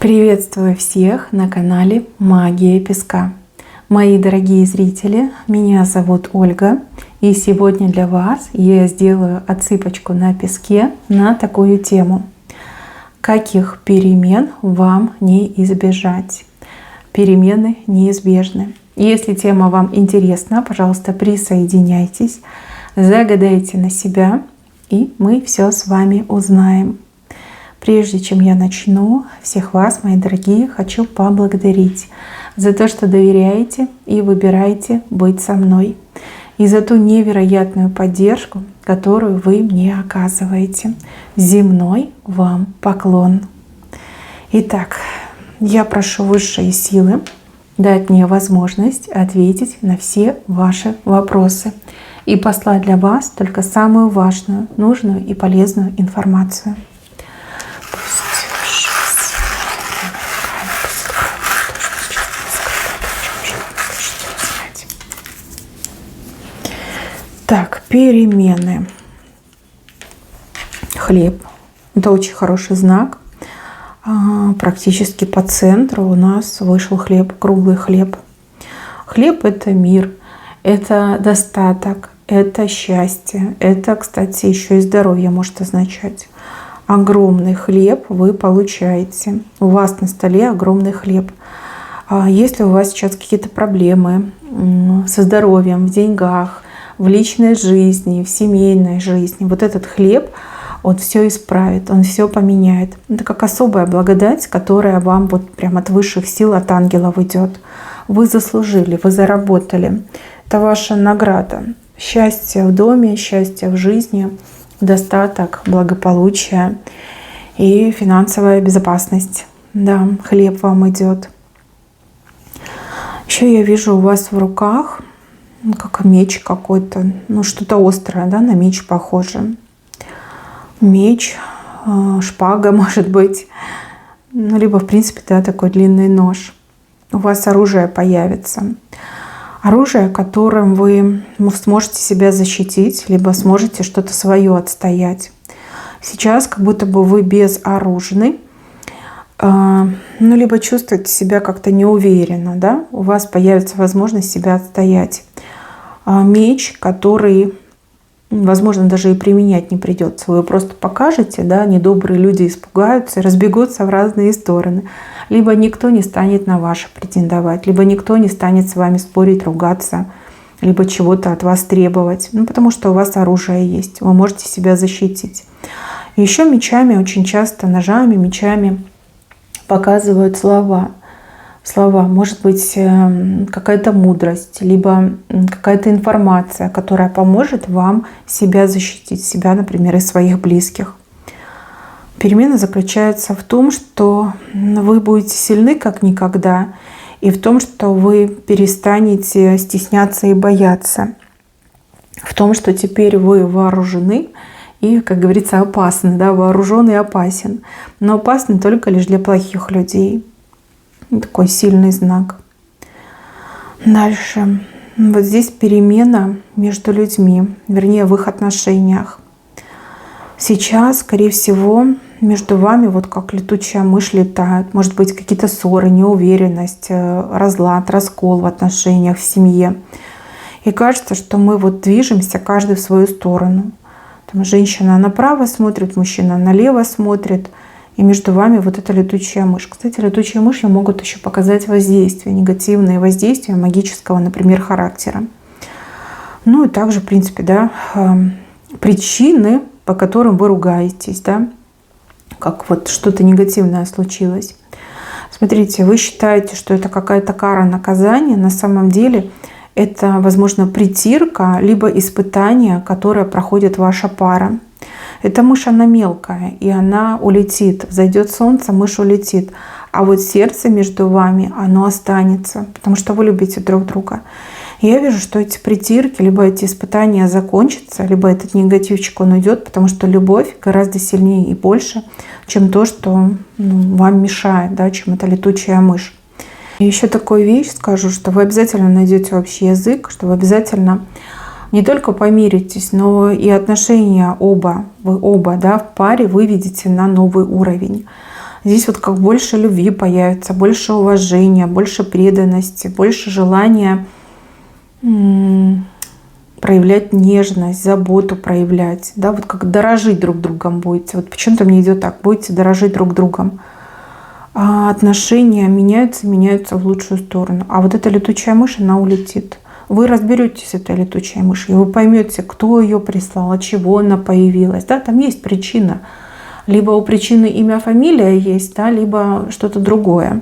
Приветствую всех на канале Магия Песка. Мои дорогие зрители, меня зовут Ольга, и сегодня для вас я сделаю отсыпочку на песке на такую тему. Каких перемен вам не избежать? Перемены неизбежны. Если тема вам интересна, пожалуйста, присоединяйтесь, загадайте на себя, и мы все с вами узнаем. Прежде чем я начну, всех вас, мои дорогие, хочу поблагодарить за то, что доверяете и выбираете быть со мной, и за ту невероятную поддержку, которую вы мне оказываете. Земной вам поклон. Итак, я прошу высшие силы дать мне возможность ответить на все ваши вопросы и послать для вас только самую важную, нужную и полезную информацию. Так, перемены. Хлеб. Это очень хороший знак. Практически по центру у нас вышел хлеб, круглый хлеб. Хлеб — это мир, это достаток, это счастье. Это, кстати, еще и здоровье может означать. Огромный хлеб вы получаете. У вас на столе огромный хлеб. Если у вас сейчас какие-то проблемы со здоровьем, в деньгах, в личной жизни, в семейной жизни, вот этот хлеб, он все исправит, он все поменяет. Это как особая благодать, которая вам вот прям от высших сил, от ангелов идет. Вы заслужили, вы заработали. Это ваша награда. Счастье в доме, счастье в жизни, достаток, благополучие и финансовая безопасность. Да, хлеб вам идет. Еще я вижу у вас в руках как меч какой-то, что-то острое, да, на меч похоже. Меч, шпага, может быть, либо, в принципе, да, такой длинный нож. У вас оружие появится. Оружие, которым вы сможете себя защитить, либо сможете что-то свое отстоять. Сейчас как будто бы вы безоружны, либо чувствуете себя как-то неуверенно, да, у вас появится возможность себя отстоять. Меч, который, возможно, даже и применять не придется. Вы просто покажете, да, недобрые люди испугаются и разбегутся в разные стороны. Либо никто не станет на ваше претендовать, либо никто не станет с вами спорить, ругаться, либо чего-то от вас требовать. Потому что у вас оружие есть, вы можете себя защитить. Еще мечами, очень часто ножами, мечами показывают слова. Слова, может быть, какая-то мудрость, либо какая-то информация, которая поможет вам себя защитить, себя, например, и своих близких. Перемена заключается в том, что вы будете сильны как никогда, и в том, что вы перестанете стесняться и бояться, в том, что теперь вы вооружены и, как говорится, опасны, да, вооружен и опасен, но опасны только лишь для плохих людей. Такой сильный знак. Дальше. Вот здесь перемена между людьми, вернее, в их отношениях. Сейчас, скорее всего, между вами вот как летучая мышь летает. Может быть, какие-то ссоры, неуверенность, разлад, раскол в отношениях, в семье. И кажется, что мы вот движемся каждый в свою сторону. Там женщина направо смотрит, мужчина налево смотрит. И между вами вот эта летучая мышь. Кстати, летучие мыши могут еще показать воздействие, негативные воздействия магического, например, характера. И также, в принципе, да, причины, по которым вы ругаетесь, да, как вот что-то негативное случилось. Смотрите, вы считаете, что это какая-то кара, наказание. На самом деле это, возможно, притирка, либо испытание, которое проходит ваша пара. Эта мышь, она мелкая, и она улетит. Зайдет солнце, мышь улетит. А вот сердце между вами, оно останется, потому что вы любите друг друга. И я вижу, что эти притирки, либо эти испытания закончатся, либо этот негативчик, он уйдет, потому что любовь гораздо сильнее и больше, чем то, что вам мешает, да, чем эта летучая мышь. И еще такую вещь скажу, что вы обязательно найдете общий язык, что вы обязательно не только помиритесь, но и отношения вы оба, да, в паре выведете на новый уровень. Здесь вот как больше любви появится, больше уважения, больше преданности, больше желания проявлять нежность, заботу проявлять, да, вот как дорожить друг другом будете. Вот почему-то мне идет так, будете дорожить друг другом. А отношения меняются в лучшую сторону. А вот эта летучая мышь, она улетит. Вы разберетесь с этой летучей мышью, вы поймете, кто ее прислал, от чего она появилась. Да, там есть причина. Либо у причины имя, фамилия есть, да, либо что-то другое.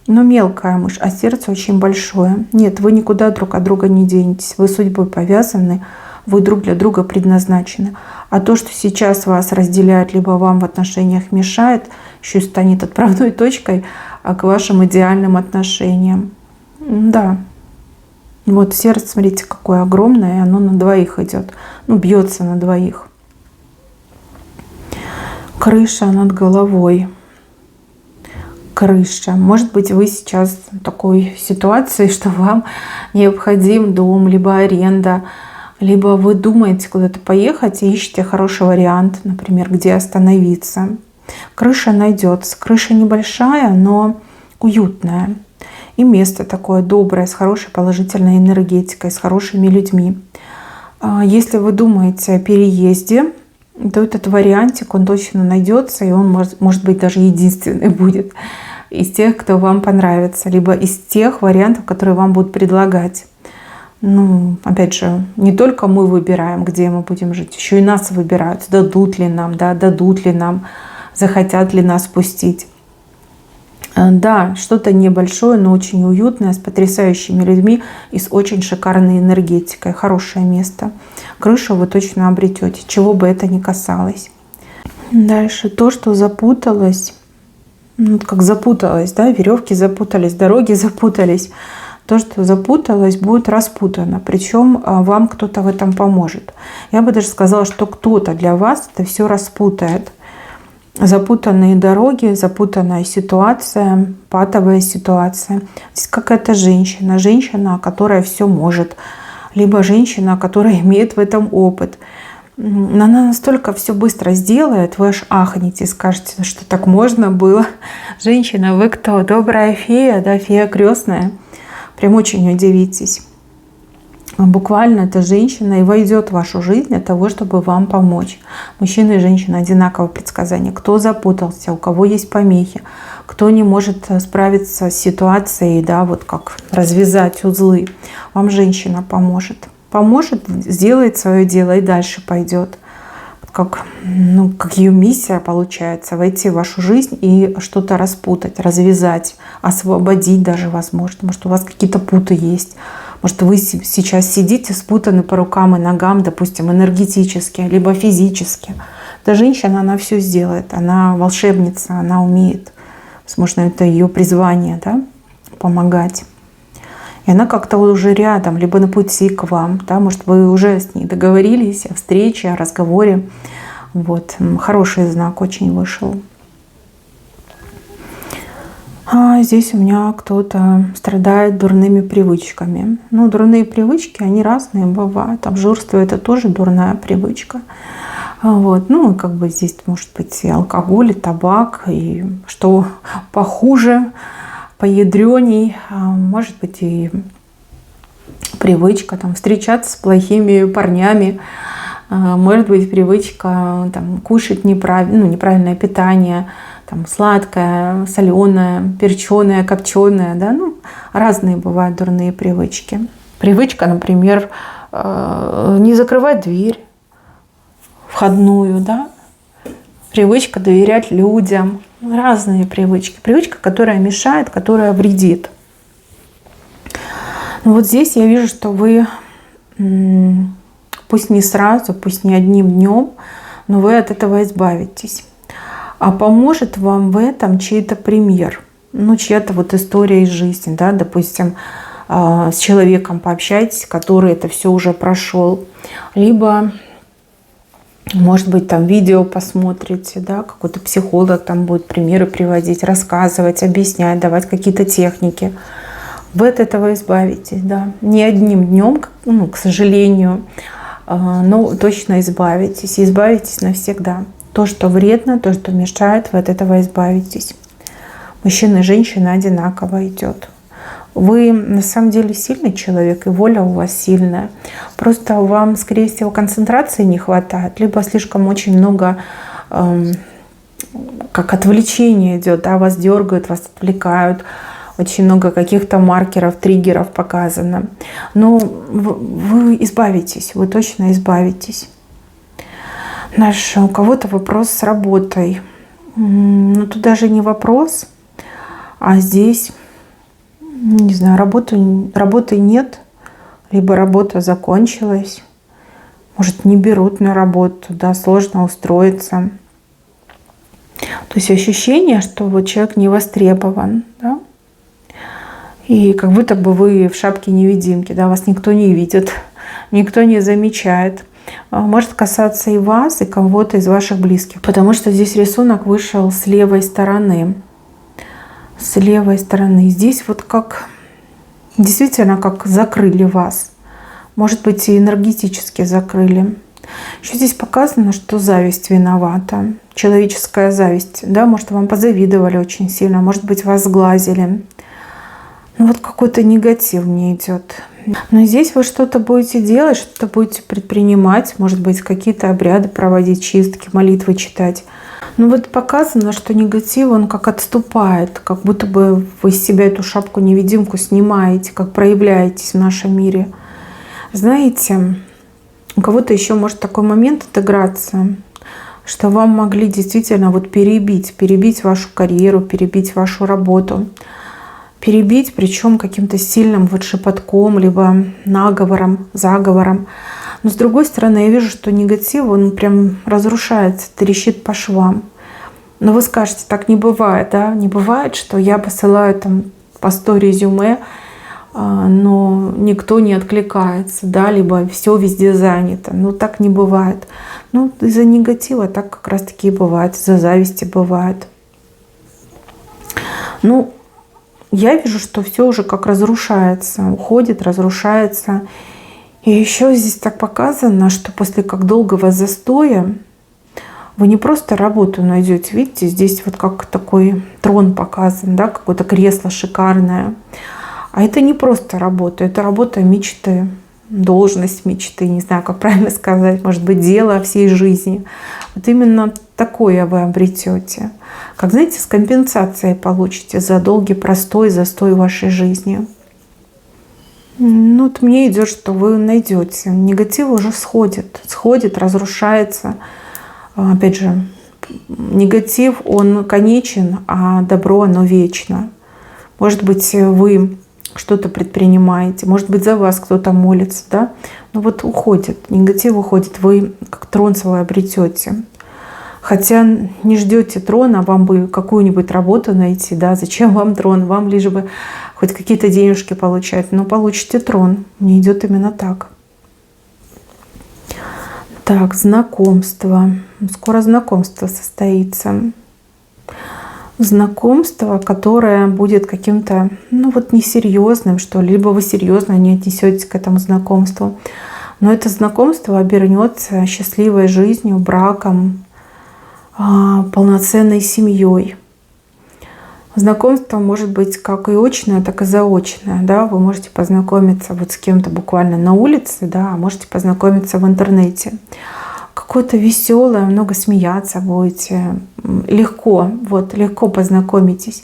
Но мелкая мышь, а сердце очень большое. Нет, вы никуда друг от друга не денетесь. Вы судьбой повязаны, вы друг для друга предназначены. А то, что сейчас вас разделяет, либо вам в отношениях мешает, еще и станет отправной точкой к вашим идеальным отношениям. Да. Вот сердце, смотрите, какое огромное, оно на двоих идет. Ну, бьется на двоих. Крыша над головой. Крыша. Может быть, вы сейчас в такой ситуации, что вам необходим дом, либо аренда, либо вы думаете куда-то поехать и ищете хороший вариант, например, где остановиться. Крыша найдется. Крыша небольшая, но уютная. И место такое доброе, с хорошей положительной энергетикой, с хорошими людьми. Если вы думаете о переезде, то этот вариантик, он точно найдется, и он может быть даже единственный будет из тех, кто вам понравится, либо из тех вариантов, которые вам будут предлагать. Ну, опять же, не только мы выбираем, где мы будем жить, еще и нас выбирают, дадут ли нам, да, дадут ли нам, захотят ли нас пустить. Да, что-то небольшое, но очень уютное, с потрясающими людьми и с очень шикарной энергетикой. Хорошее место. Крышу вы точно обретете, чего бы это ни касалось. Дальше то, что запуталось, ну, как запуталось, да, веревки запутались, дороги запутались. То, что запуталось, будет распутано. Причем вам кто-то в этом поможет. Я бы даже сказала, что кто-то для вас это все распутает. Запутанные дороги, запутанная ситуация, патовая ситуация. Здесь какая-то женщина, которая все может, либо женщина, которая имеет в этом опыт. Она настолько все быстро сделает, вы аж ахнете, скажете, что так можно было. Женщина, вы кто? Добрая фея, да, фея крестная. Прям очень удивитесь. Буквально эта женщина и войдет в вашу жизнь для того, чтобы вам помочь. Мужчина и женщина одинаковое предсказание. Кто запутался, у кого есть помехи, кто не может справиться с ситуацией, да, вот как развязать узлы, вам женщина поможет. Поможет, сделает свое дело и дальше пойдет. Как ее миссия получается войти в вашу жизнь и что-то распутать, развязать, освободить даже возможно. Может, у вас какие-то путы есть. Может, вы сейчас сидите спутаны по рукам и ногам, допустим, энергетически, либо физически. Эта женщина, она все сделает. Она волшебница, она умеет. Возможно, это ее призвание, да, помогать. И она как-то уже рядом, либо на пути к вам. Да? Может, вы уже с ней договорились о встрече, о разговоре. Вот. Хороший знак очень вышел. А здесь у меня кто-то страдает дурными привычками. Ну, дурные привычки, они разные бывают. Обжорство — это тоже дурная привычка. Вот. Ну, как бы здесь может быть и алкоголь, и табак, и что похуже, поядреней, может быть и привычка там, встречаться с плохими парнями, может быть привычка там, кушать неправильное питание, там, сладкое, соленое, перченое, копченое, да, ну, разные бывают дурные привычки. Привычка, например, не закрывать дверь входную, да, привычка доверять людям, разные привычки. Привычка, которая мешает, которая вредит. Но вот здесь я вижу, что вы, пусть не сразу, пусть не одним днем, но вы от этого избавитесь. А поможет вам в этом чей-то пример, ну, чья-то вот история из жизни, да, допустим, с человеком пообщайтесь, который это все уже прошел, либо, может быть, там видео посмотрите, да, какой-то психолог там будет примеры приводить, рассказывать, объяснять, давать какие-то техники. Вы от этого избавитесь, да, не одним днем, ну, к сожалению, но точно избавитесь навсегда. То, что вредно, то, что мешает, вы от этого избавитесь. Мужчина и женщина одинаково идет. Вы на самом деле сильный человек, и воля у вас сильная. Просто вам, скорее всего, концентрации не хватает, либо слишком очень много как отвлечение идет, да, вас дергают, вас отвлекают. Очень много каких-то маркеров, триггеров показано. Но вы избавитесь, вы точно избавитесь. У кого-то вопрос с работой. Но тут даже не вопрос, а здесь, не знаю, работы нет, либо работа закончилась. Может, не берут на работу, да, сложно устроиться. То есть ощущение, что вот человек не востребован, да? И как будто бы вы в шапке-невидимке, да, вас никто не видит, никто не замечает. Может касаться и вас, и кого-то из ваших близких. Потому что здесь рисунок вышел с левой стороны. С левой стороны. Здесь вот как, действительно, как закрыли вас. Может быть, и энергетически закрыли. Еще здесь показано, что зависть виновата. Человеческая зависть. Да, может, вам позавидовали очень сильно, может быть, вас сглазили. Ну вот какой-то негатив мне идет. Но здесь вы что-то будете делать, что-то будете предпринимать, может быть, какие-то обряды проводить, чистки, молитвы читать. Но вот показано, что негатив, он как отступает, как будто бы вы с себя эту шапку-невидимку снимаете, как проявляетесь в нашем мире. Знаете, у кого-то еще может такой момент отыграться, что вам могли действительно вот перебить вашу карьеру, перебить вашу работу. Перебить, причем каким-то сильным вот шепотком, либо наговором, заговором. Но с другой стороны, я вижу, что негатив, он прям разрушается, трещит по швам. Но вы скажете, так не бывает, да? Не бывает, что я посылаю там по 100 резюме, но никто не откликается, да, либо все везде занято. Ну, так не бывает. Ну, из-за негатива так как раз-таки и бывает, из-за зависти бывает. Ну, я вижу, что все уже как разрушается, уходит, разрушается. И еще здесь так показано, что после как долгого застоя вы не просто работу найдете. Видите, здесь вот как такой трон показан, да, какое-то кресло шикарное. А это не просто работа, это работа мечты, должность мечты, не знаю, как правильно сказать, может быть, дело всей жизни. Вот именно такое вы обретете. Как, знаете, с компенсацией получите за долгий застой вашей жизни. Ну, вот мне идет, что вы найдете. Негатив уже сходит, разрушается. Опять же, негатив, он конечен, а добро, оно вечно. Может быть, вы что-то предпринимаете, может быть, за вас кто-то молится, да? Но вот уходит, негатив уходит, вы как трон свой обретете. Хотя не ждете трона, вам бы какую-нибудь работу найти, да? Зачем вам трон? Вам лишь бы хоть какие-то денежки получать, но получите трон. Мне идет именно так. Так, знакомство. Скоро знакомство состоится. Знакомство, которое будет каким-то, ну вот несерьезным, что ли, либо вы серьезно не отнесетесь к этому знакомству. Но это знакомство обернется счастливой жизнью, браком, полноценной семьей. Знакомство может быть как и очное, так и заочное. Да? Вы можете познакомиться вот с кем-то буквально на улице, да, а можете познакомиться в интернете. Какое-то веселое, много смеяться будете, легко познакомитесь.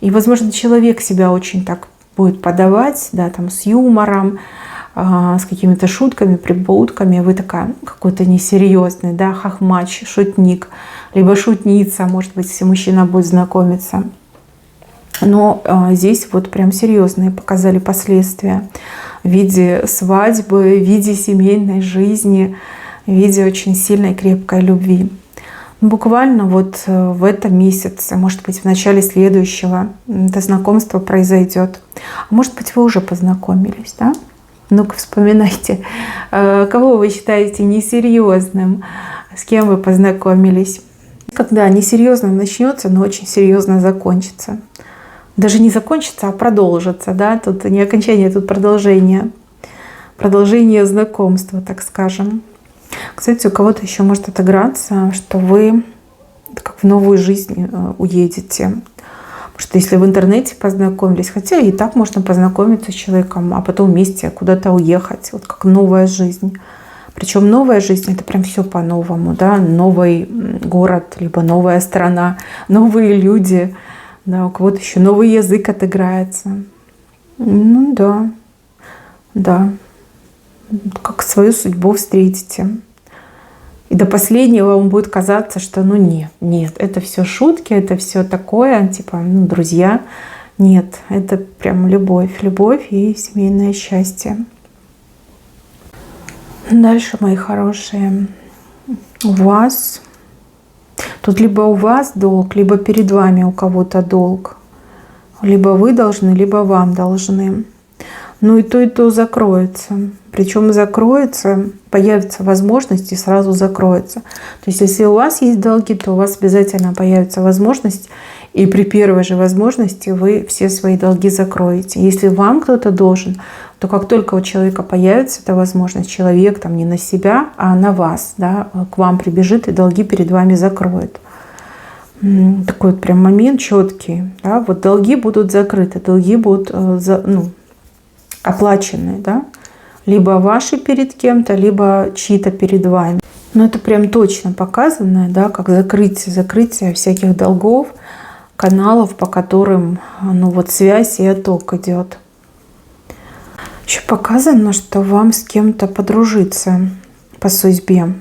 И, возможно, человек себя очень так будет подавать, да, там, с юмором, с какими-то шутками, прибаутками. Вы такая, какой-то несерьезный, да, хохмач, шутник, либо шутница, может быть, если мужчина будет знакомиться. Но здесь вот прям серьезные показали последствия в виде свадьбы, в виде семейной жизни, в виде очень сильной крепкой любви. Буквально вот в этом месяце, может быть, в начале следующего это знакомство произойдет. А может быть, вы уже познакомились, да? Ну-ка, вспоминайте, кого вы считаете несерьезным, с кем вы познакомились. Когда несерьезным начнется, но очень серьезно закончится. Даже не закончится, а продолжится, да? Тут не окончание, тут продолжение. Продолжение знакомства, так скажем. Кстати, у кого-то еще может отыграться, что вы как в новую жизнь уедете. Потому что если в интернете познакомились, хотя и так можно познакомиться с человеком, а потом вместе куда-то уехать, вот как новая жизнь. Причем новая жизнь — это прям все по-новому, да, новый город, либо новая страна, новые люди, да, у кого-то еще новый язык отыграется. Ну да, да, как свою судьбу встретите. И до последнего вам будет казаться, что ну нет, это все шутки, это все такое, типа, ну, друзья. Нет, это прям любовь и семейное счастье. Дальше, мои хорошие, у вас, тут либо у вас долг, либо перед вами у кого-то долг. Либо вы должны, либо вам должны. Ну и то закроется. Причем закроется, появится возможность и сразу закроется. То есть если у вас есть долги, то у вас обязательно появится возможность, и при первой же возможности вы все свои долги закроете. Если вам кто-то должен, то как только у человека появится эта возможность, человек там не на себя, а на вас, да, к вам прибежит и долги перед вами закроет. Такой вот прям момент четкий. Да, вот долги будут закрыты, долги будут оплачены, да? Либо ваши перед кем-то, либо чьи-то перед вами. Но это прям точно показано, да, как закрытие всяких долгов, каналов, по которым связь и отток идет. Еще показано, что вам с кем-то подружиться по судьбе,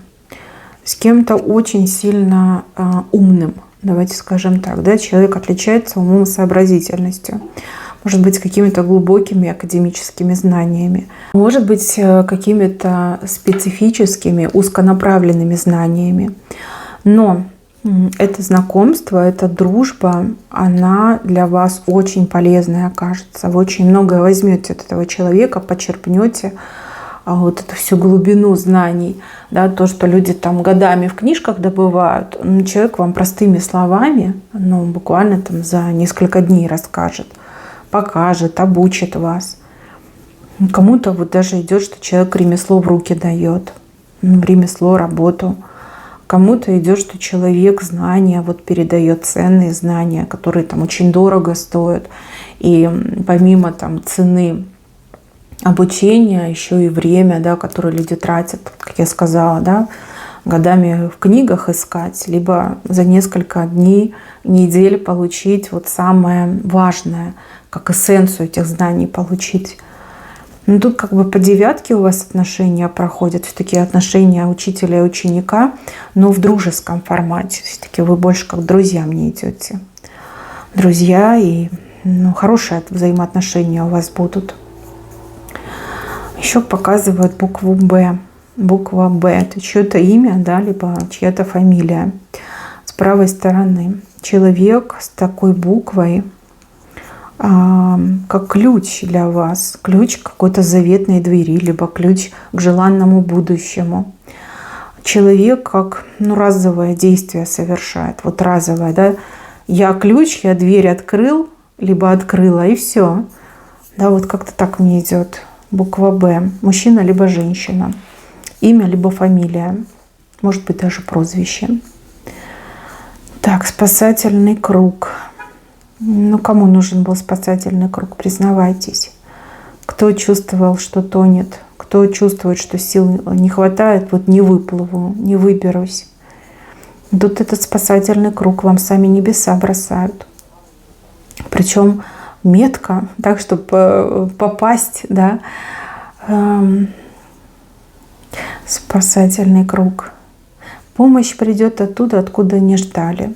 с кем-то очень сильно умным, давайте скажем так, да, человек отличается умом и сообразительностью. Может быть, какими-то глубокими академическими знаниями. Может быть, какими-то специфическими, узконаправленными знаниями. Но это знакомство, эта дружба, она для вас очень полезная окажется. Вы очень многое возьмете от этого человека, почерпнете вот эту всю глубину знаний. Да, то, что люди там годами в книжках добывают, человек вам простыми словами, буквально там за несколько дней расскажет. Покажет, обучит вас. Кому-то вот даже идет, что человек ремесло в руки дает, ремесло, работу. Кому-то идет, что человек знания вот передает, ценные знания, которые там очень дорого стоят. И помимо там цены обучения, еще и время, да, которое люди тратят, как я сказала, да, годами в книгах искать, либо за несколько дней, недель получить вот самое важное, как эссенцию этих знаний получить. Но тут как бы по девятке у вас отношения проходят, все-таки отношения учителя и ученика, но в дружеском формате. Все-таки вы больше как друзья мне идете. Друзья, и хорошие взаимоотношения у вас будут. Еще показывают букву «Б». Буква «Б» — это чье-то имя, да, либо чья-то фамилия. С правой стороны человек с такой буквой, как ключ для вас, ключ к какой-то заветной двери, либо ключ к желанному будущему. Человек как разовое действие совершает, вот разовое, да. Я ключ, я дверь открыл, либо открыла, и все. Да, вот как-то так мне идет буква «Б». Мужчина либо женщина. Имя либо фамилия. Может быть, даже прозвище. Так, спасательный круг. Кому нужен был спасательный круг? Признавайтесь. Кто чувствовал, что тонет? Кто чувствует, что сил не хватает? Вот не выплыву, не выберусь. Тут этот спасательный круг вам сами небеса бросают. Причем метко, так, чтобы попасть, да, спасательный круг. Помощь придет оттуда, откуда не ждали.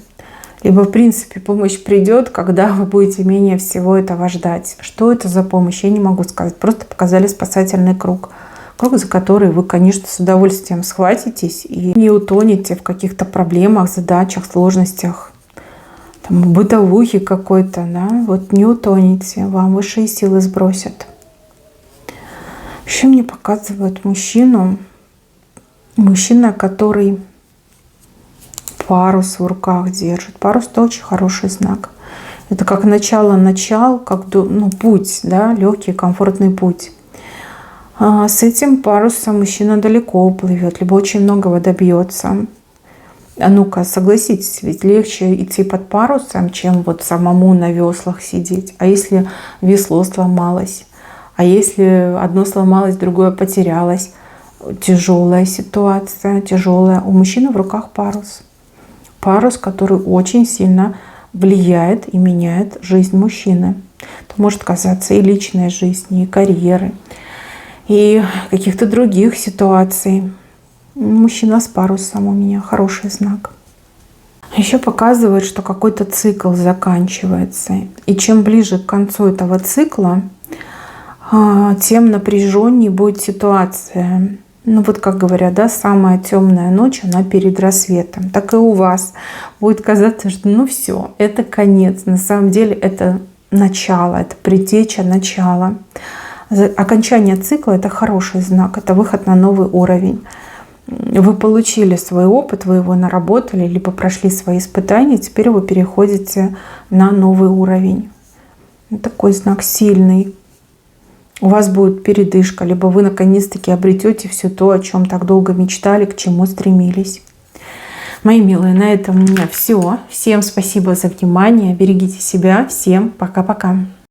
Либо, в принципе, помощь придет, когда вы будете менее всего этого ждать. Что это за помощь, я не могу сказать. Просто показали спасательный круг. Круг, за который вы, конечно, с удовольствием схватитесь и не утонете в каких-то проблемах, задачах, сложностях. Там, бытовухе какой-то, да, вот не утонете, вам высшие силы сбросят. Еще мне показывают мужчину, который парус в руках держит. Парус — это очень хороший знак. Это как начало, как путь, да, легкий, комфортный путь. С этим парусом мужчина далеко уплывет, либо очень многого добьется. А ну-ка, согласитесь, ведь легче идти под парусом, чем вот самому на веслах сидеть. А если весло сломалось? А если одно сломалось, другое потерялось? Тяжелая ситуация, тяжелая. У мужчины в руках парус. Парус, который очень сильно влияет и меняет жизнь мужчины. Это может касаться и личной жизни, и карьеры, и каких-то других ситуаций. Мужчина с парусом у меня хороший знак. Еще показывает, что какой-то цикл заканчивается. И чем ближе к концу этого цикла, тем напряженнее будет ситуация. Ну вот как говорят, да, самая темная ночь, она перед рассветом. Так и у вас будет казаться, что ну все, это конец. На самом деле это начало, это предтеча начала. Окончание цикла — это хороший знак, это выход на новый уровень. Вы получили свой опыт, вы его наработали, либо прошли свои испытания, теперь вы переходите на новый уровень. Такой знак сильный. У вас будет передышка, либо вы наконец-таки обретете все то, о чем так долго мечтали, к чему стремились. Мои милые, на этом у меня все. Всем спасибо за внимание. Берегите себя. Всем пока-пока.